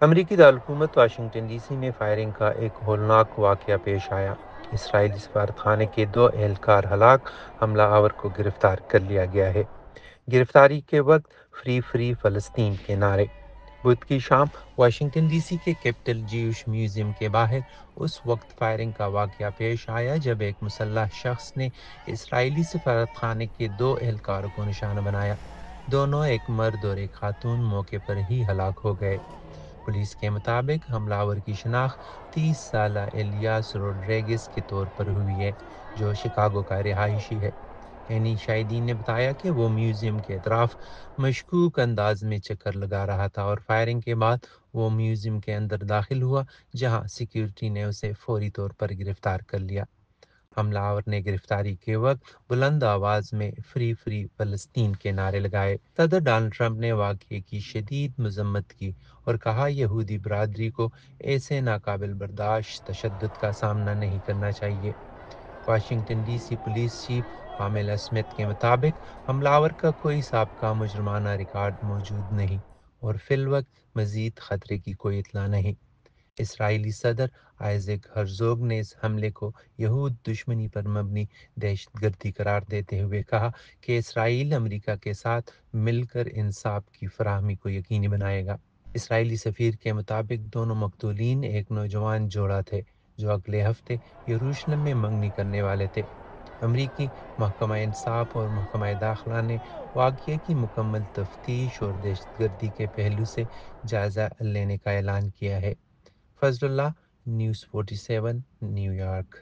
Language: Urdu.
امریکی دارالحکومت واشنگٹن ڈی سی میں فائرنگ کا ایک ہولناک واقعہ پیش آیا۔ اسرائیلی سفارتخانے کے 2 اہلکار ہلاک، حملہ آور کو گرفتار کر لیا گیا ہے۔ گرفتاری کے وقت فری فلسطین کے نعرے۔ بدھ کی شام واشنگٹن ڈی سی کے کیپٹل جیوش میوزیم کے باہر اس وقت فائرنگ کا واقعہ پیش آیا جب ایک مسلح شخص نے اسرائیلی سفارتخانے کے 2 اہلکاروں کو نشانہ بنایا۔ دونوں، ایک مرد اور ایک خاتون، موقع پر ہی ہلاک ہو گئے۔ پولیس کے مطابق حملہ آور کی شناخت 30 سالہ الیاس روڈریگز کے طور پر ہوئی ہے، جو شکاگو کا رہائشی ہے۔ عینی شاہدین نے بتایا کہ وہ میوزیم کے اطراف مشکوک انداز میں چکر لگا رہا تھا اور فائرنگ کے بعد وہ میوزیم کے اندر داخل ہوا، جہاں سیکیورٹی نے اسے فوری طور پر گرفتار کر لیا۔ حملہ آور نے گرفتاری کے وقت بلند آواز میں فری فلسطین کے نعرے لگائے۔ صدر ڈونلڈ ٹرمپ نے واقعے کی شدید مذمت کی اور کہا یہودی برادری کو ایسے ناقابل برداشت تشدد کا سامنا نہیں کرنا چاہیے۔ Washington D C police chief Pamela Smith کے مطابق حملہ آور کا کوئی سابقہ مجرمانہ ریکارڈ موجود نہیں اور فی الوقت مزید خطرے کی کوئی اطلاع نہیں۔ اسرائیلی صدر آئزیک ہرزوگ نے اس حملے کو یہود دشمنی پر مبنی دہشت گردی قرار دیتے ہوئے کہا کہ اسرائیل امریکہ کے ساتھ مل کر انصاف کی فراہمی کو یقینی بنائے گا۔ اسرائیلی سفیر کے مطابق دونوں مقتولین ایک نوجوان جوڑا تھے جو اگلے ہفتے یروشلم میں منگنی کرنے والے تھے۔ امریکی محکمہ انصاف اور محکمہ داخلہ نے واقعے کی مکمل تفتیش اور دہشت گردی کے پہلو سے جائزہ لینے کا اعلان کیا ہے۔ فضل اللہ، نیوز 47، نیو یارک۔